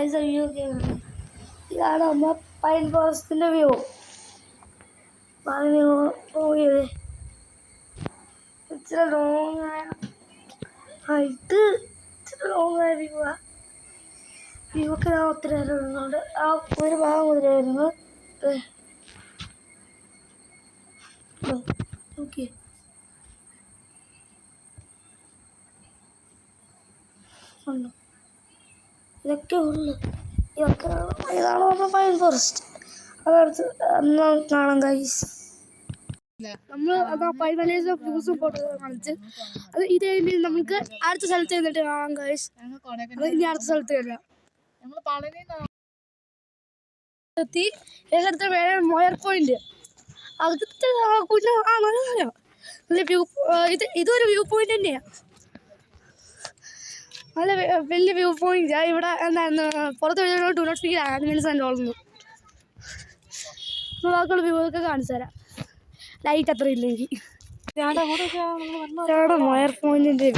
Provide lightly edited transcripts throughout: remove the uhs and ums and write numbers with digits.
View ഒക്കെയാണ്. ഇതാണ് നമ്മൾ പൈൻ ഫോറസ്റ്റിൻ്റെ വ്യൂ. പോയത് ഇച്ചിരി ലോങ്ങായ ഇച്ചിരി ലോങ്ങായ വ്യൂ ഒക്കെ ഞാൻ ഒത്തിരി നേരം ഇരുന്നുണ്ട്. ആ ഒരു ഭാഗം മുതലായിരുന്നു. ഓക്കെ, ഇതൊക്കെ ഉള്ളു. ഇതാണ് നമ്മുടെ പൈൻ ഫോറസ്റ്റ്. അതടുത്ത് കാണാം ഗൈസ്. നമ്മൾ പൈൻ മലയിലെ വ്യൂസും ഫോട്ടോ കാണിച്ച് അത് ഇത് കഴിഞ്ഞ് നമുക്ക് അടുത്ത സ്ഥലത്ത് ചെന്നിട്ട് കാണാം ഗൈസ്. അത് ഇനി അടുത്ത സ്ഥലത്ത് വരാം. എത്തി ഏകടുത്ത വേറെ മോയർ പോയിന്റ്. അകത്ത് നല്ല വ്യൂ. ഇതൊരു വ്യൂ പോയിന്റ് തന്നെയാണ്. നല്ല വലിയ വ്യൂ പോയിന്റ്. ഇവിടെ എന്തായിരുന്നു പുറത്ത് do not speak animals and ഓൾന്നു. ബാക്കിയുള്ള വ്യൂ ഒക്കെ കാണിച്ചു തരാം. ലൈറ്റ് അത്ര ഇല്ലെങ്കിൽ മോയർ പോയിന്റിന്റെ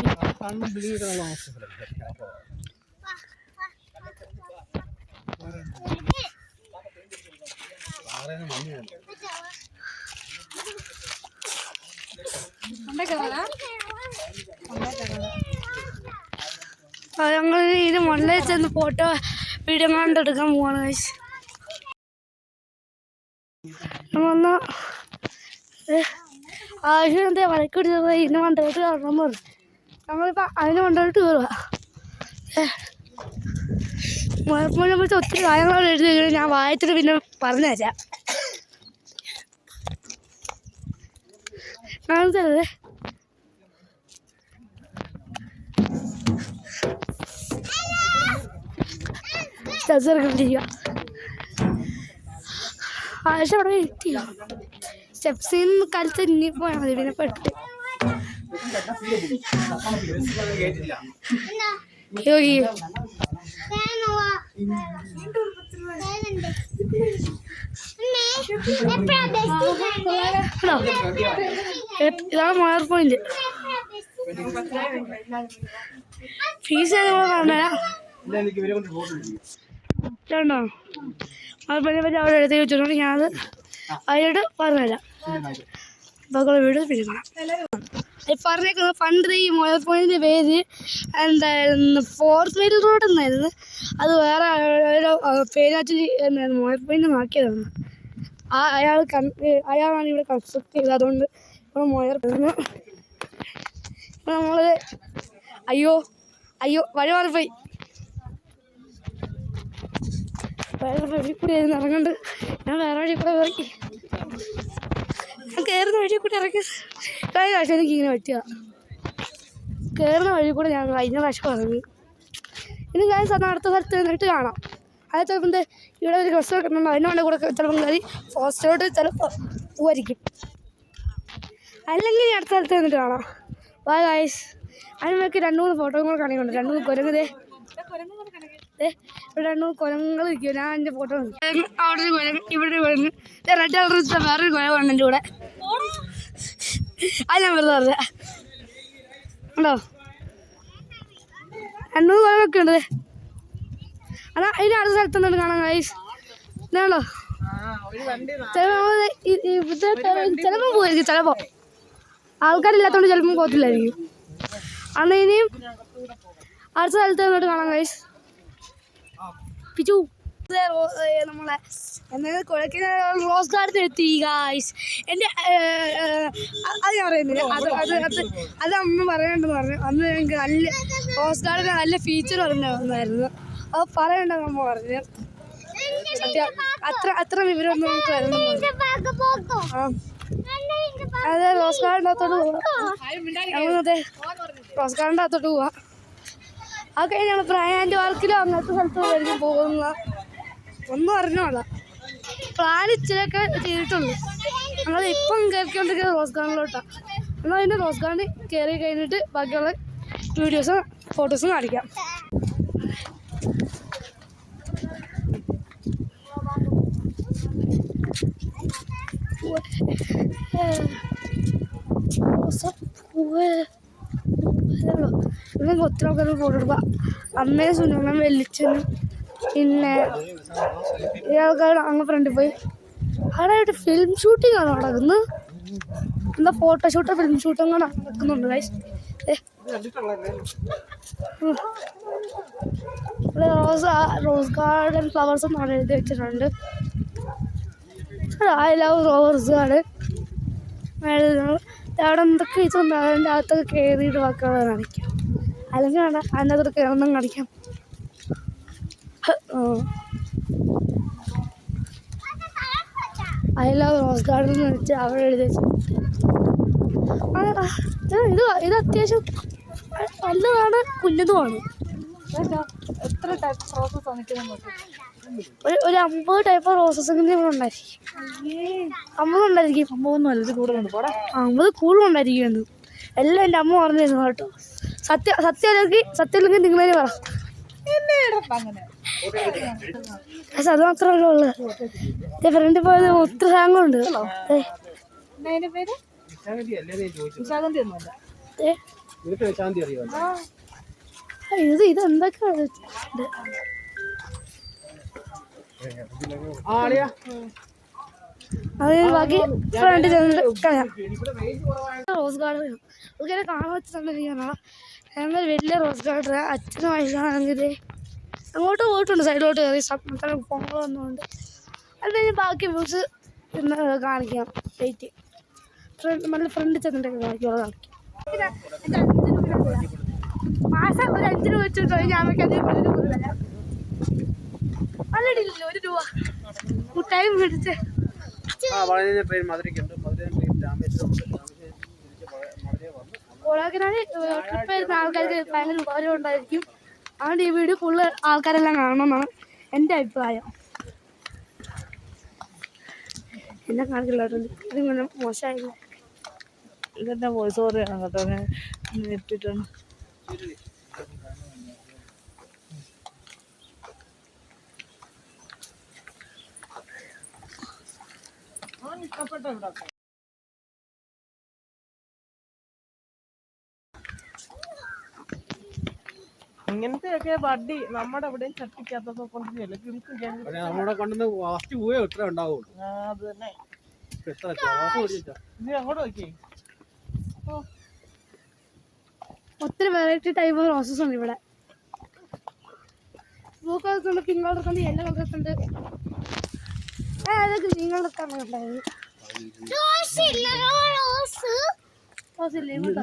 ഞങ്ങൾ ഇത് മണ്ടയിൽ ചെന്ന് ഫോട്ടോ വീഡിയോ കണ്ടെടുക്കാൻ പോവാണ് ഗൈസ്. വന്നാൽ ആവശ്യത്തെ വഴക്കെടുത്തത് ഇതിനെ മണ്ടോട്ട് കയറണം പറഞ്ഞു. ഞങ്ങളിപ്പോൾ അതിനെ മണ്ടോട്ട് കയറുക. മുഴപ്പോൾ നമ്മളത്തെ ഒത്തിരി കാര്യങ്ങളോട് എഴുതി കഴിഞ്ഞാൽ ഞാൻ വായിച്ചിട്ട് പിന്നെ പറഞ്ഞു തരാം. കാണുന്നത് കണ്ടിരിക്കുക. ആവശ്യം അവിടെ എത്തിയ സ്റ്റെപ്സിൽ നിന്ന് കലത്ത് ഇനി പോയാൽ മതി. പിന്നെ പെട്ട് യോഗി ഇതാണ് മോയർ പോയിന്റ്. ഫീസ് നമ്മൾ പറഞ്ഞുതരാം. രണ്ടോ മോയർ പറ്റി അവിടെ എടുത്ത് വെച്ചിട്ടുണ്ട്. ഞാനത് അതിലോട്ട് പറഞ്ഞുതരാം. ബാക്കിയുള്ള വീഡിയോ പിന്നെ കാണാം. പറഞ്ഞേക്കുന്നത് പണ്ട് ഈ മോയർ പോയിന്റിൻ്റെ പേര് എന്തായിരുന്നു ഫോർത്ത് മെയിൽ റോഡ് എന്നായിരുന്നു. അത് വേറെ പേര് വെച്ചിട്ട് എന്നായിരുന്നു മോയർ പോയിന്റ് ആക്കിയതാണ്. അയാളാണ് ഇവിടെ കൺസ്ട്രക്ട് ചെയ്തത്. അതുകൊണ്ട് ഇപ്പോൾ മോയർ പോയിരുന്നു. ഇപ്പോൾ നമ്മൾ അയ്യോ വഴി മാറിപ്പോയി. വേറെ വഴി കൂടി ആയിരുന്നു ഇറങ്ങണ്ട്. ഞാൻ വേറെ വഴി കൂടെ ഇറങ്ങി. ഞാൻ കയറുന്ന വഴി കൂടെ ഇറങ്ങി. കഴിഞ്ഞ പ്രാവശ്യം എനിക്ക് ഇങ്ങനെ പറ്റുക. കയറുന്ന വഴി കൂടെ ഞാൻ കഴിഞ്ഞ പ്രാവശ്യം ഇറങ്ങി. ഇനി ഞാൻ അടുത്ത സ്ഥലത്ത് നിന്നിട്ട് കാണാം. അത് ചിലപ്പോൾ ഇവിടെ ഒരു ബസ് വെക്കുന്നുണ്ട്. അതിൻ്റെ കൂടെ ചിലപ്പം കയറി ഫോറസ്റ്റിലോട്ട് ചിലപ്പോൾ പോവായിരിക്കും. അല്ലെങ്കിൽ അടുത്ത സ്ഥലത്ത് നിന്നിട്ട് കാണാം. വാ ഗൈസ്. അതിനൊക്കെ 2-3 ഫോട്ടോയും കൂടെ കാണിക്കുന്നുണ്ട്. 2-3 കുരങ്ങ് ഇവിടെ 2-3 കുരങ്ങുകൾ ഇരിക്കും. ഞാൻ എൻ്റെ ഫോട്ടോ അവിടെ ഒരു കുരങ്ങ്, ഇവിടെ ഒരു കുരങ്ങ്, റെഡ് കളർ വേറൊരു കുരങ്ങുണ്ട് എൻ്റെ കൂടെ. അത് ഞാൻ വെറുതെ പറഞ്ഞ ഉണ്ടോ. 2-3 കുരങ്ങൊക്കെ ഉണ്ട്. അതാ അതിൻ്റെ അടുത്ത സ്ഥലത്ത് നിന്നിട്ട് കാണാം ഗൈസ്. ഇതാണല്ലോ ചിലപ്പോൾ പോയിരിക്കും. ചിലപ്പോൾ ആൾക്കാരില്ലാത്തതുകൊണ്ട് ചിലപ്പോൾ പോകത്തില്ലായിരിക്കും. അന്ന് ഇനിയും അടുത്ത സ്ഥലത്ത് നിന്നിട്ട് കാണാം ഗൈസ്. പിച്ചു നമ്മളെ എന്തെങ്കിലും കുഴക്കുന്ന റോസ് ഗാർഡൻ എത്തി ഗൈസ്. എൻ്റെ അത് ഞാൻ പറയുന്നില്ല. അത് അമ്മ പറയണ്ടെന്ന് പറഞ്ഞു. അന്ന് ഞങ്ങൾക്ക് നല്ല റോസ് ഗാർഡന് നല്ല ഫീച്ചർ പറഞ്ഞായിരുന്നു. അത് പറയണ്ടെന്ന് അമ്മ പറഞ്ഞു. സത്യം അത്ര വിവരമൊന്നും നമുക്ക് വരുന്നു. അതെ റോസ് ഗാർഡൻ്റെ അകത്തോട്ട് പോവാം. ഞങ്ങളതെ റോസ് ഗാർഡൻ്റെ അകത്തോട്ട് പോവാം. അത് കഴിഞ്ഞാണ് ബ്രയാൻഡ് പാർക്കിലോ അങ്ങനത്തെ സ്ഥലത്ത് പോകുന്ന ഒന്നും അറിഞ്ഞോളാം. പ്ലാൻ ഇച്ചിരിയൊക്കെ ചെയ്തിട്ടുള്ളൂ. ഞങ്ങൾ ഇപ്പം കയറിക്കൊണ്ടിരിക്കുന്നത് റോസ് ഗാർഡനിലോട്ടാണ്. എന്നാൽ അതിൻ്റെ റോസ് ഗാർഡൻ കയറി കഴിഞ്ഞിട്ട് ബാക്കിയുള്ള വീഡിയോസും ഫോട്ടോസും കാണിക്കാം. ഇവിടെ ഒത്തിരി ആൾക്കാർ ഫോട്ടോ എടുക്കുക. അമ്മയും സുനമ്മയും വെല്ലിച്ചനും പിന്നെ ഈ ആൾക്കാർ അങ്ങ് ഫ്രണ്ടിൽ പോയി അവിടെ ഫിലിം ഷൂട്ടിംഗ് ആണ് നടക്കുന്നത്. എന്താ ഫോട്ടോഷൂട്ടോ ഫിലിം ഷൂട്ടും കൂടെ നടക്കുന്നുണ്ട് ഗൈസ്. റോസ് ഗാർഡൻ ഫ്ലവേഴ്സ് എന്ന് പറഞ്ഞ് എഴുതി വെച്ചിട്ടുണ്ട്. I love rose garden. അവിടെ എന്തൊക്കെ ഇതുണ്ട്, അതിൻ്റെ അകത്തൊക്കെ കയറിയിട്ട് വാക്കുകൾ കാണിക്കാം, അല്ലെങ്കിൽ വേണം അതിനകത്തൊക്കെ കയറണം കാണിക്കാം. ഐ ലവ് റോസ് ഗാർഡൻ എന്ന് വെച്ച് അവിടെ എഴുതി വെച്ചിട്ടുണ്ട്. ഇത് അത്യാവശ്യം നല്ലതാണ്, കുഞ്ഞതുമാണ്. എത്ര ടൈപ്പ് പ്രോസസ് ആണ് ഒരു 50 ടൈപ്പ് റോസസ് ഉണ്ടായിരിക്കും. 50 ഉണ്ടായിരിക്കും. 50 ഇത് കൂടുതലുണ്ട്. 50 കൂടുതലുണ്ടായിരിക്കും എന്ന് എല്ലാം എൻ്റെ അമ്മ പറഞ്ഞിരുന്നു കേട്ടോ. സത്യമില്ലെങ്കിൽ നിങ്ങളെ പറ. പക്ഷെ അത് മാത്രമല്ല ഉള്ളത്. ഫ്രണ്ടിൽ പോയത് ഒത്തിരി സാധനങ്ങളുണ്ട്. ഇതെന്തൊക്കെയാണ് അത് ബാക്കി ഫ്രണ്ട് കളയാം. റോസ് ഗാർഡൻ ഇങ്ങനെ കാണാൻ വെച്ചിട്ടുണ്ടെങ്കിൽ ഞങ്ങൾ വലിയ റോസ് ഗാർഡൻ. അച്ഛനും വയസ്സാണെങ്കിൽ അങ്ങോട്ട് പോയിട്ടുണ്ട്, സൈഡിലോട്ട് കയറി ഫോണുകൾ വന്നുകൊണ്ട്. അത് കഴിഞ്ഞ് ബാക്കി വ്യൂസ് കാണിക്കാം. വെയിറ്റ് നല്ല ഫ്രണ്ട് ചെന്നിട്ടൊക്കെ കാണിക്കുമോ കാണിക്കാം. മാസം ഒരു 5 രൂപ വെച്ചിട്ടോ ഞാൻ അത് 1 രൂപ തരാം. നല്ലടില്ലല്ലോ 1 രൂപ മുട്ടായി മേടിച്ച്. ഓളാക്കിനാല് ട്രിപ്പ് വരുന്ന ആൾക്കാർക്ക് ഭയങ്കര ഉപകാരം ഉണ്ടായിരിക്കും. അതുകൊണ്ട് ഈ വീഡിയോ ഫുള്ള് ആൾക്കാരെല്ലാം കാണണമെന്നാണ് എൻ്റെ അഭിപ്രായം. എന്നെ കാണിക്കില്ല ഇതിങ്ങനെ മോശമായില്ല. ഇതെന്നെ വോയിസ് ഓവറാണ് കേട്ടോ, ഞാൻ നിർത്തിയിട്ടാണ്. ഇങ്ങനത്തെയൊക്കെ വടി നമ്മുടെ എവിടെയും ചട്ടിക്കകത്തൊക്കെ കൊണ്ടുവരില്ല. നമ്മുടെ കൊണ്ടുവന്ന് ഫസ്റ്റ് പോയോ എത്ര ഉണ്ടാവുള്ളൂ. അത് തന്നെ. നീ അങ്ങോട്ട് നോക്കി. ഒത്തിരി വെറൈറ്റി ടൈപ്പ് റോസസ് ഉണ്ട് ഇവിടെ. ബ്ലൂ കളർ ഉണ്ട്, പിങ്ക് കളർ ഉണ്ട്, യെല്ലോ കളർ ഉണ്ട്. അതൊക്കെ ഗ്രീൻ കളറൊക്കെ ഉണ്ടായിരുന്നു.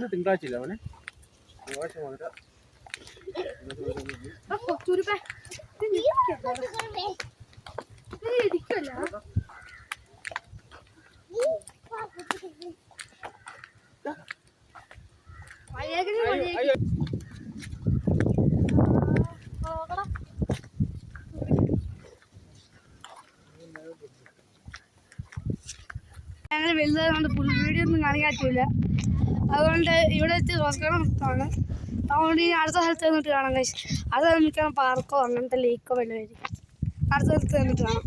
തിങ്കളാഴ്ച അവനെ ഇരിക്കല്ല ഞങ്ങൾ വലുതായതുകൊണ്ട് ഫുൾ വീഡിയോ ഒന്നും കാണിക്കാൻ പറ്റില്ല. അതുകൊണ്ട് ഇവിടെ വെച്ച് റോസ് ഗാർഡൻ നിർത്തമാണ്. അതുകൊണ്ട് ഇനി അടുത്ത സ്ഥലത്ത് നിന്നിട്ട് കാണാം കഴിച്ചു. അത് മിക്കണം പാർക്കോ അങ്ങനത്തെ ലേക്കോ വല്ലതായിരിക്കും. അടുത്ത സ്ഥലത്ത് നിന്നിട്ട് കാണാം.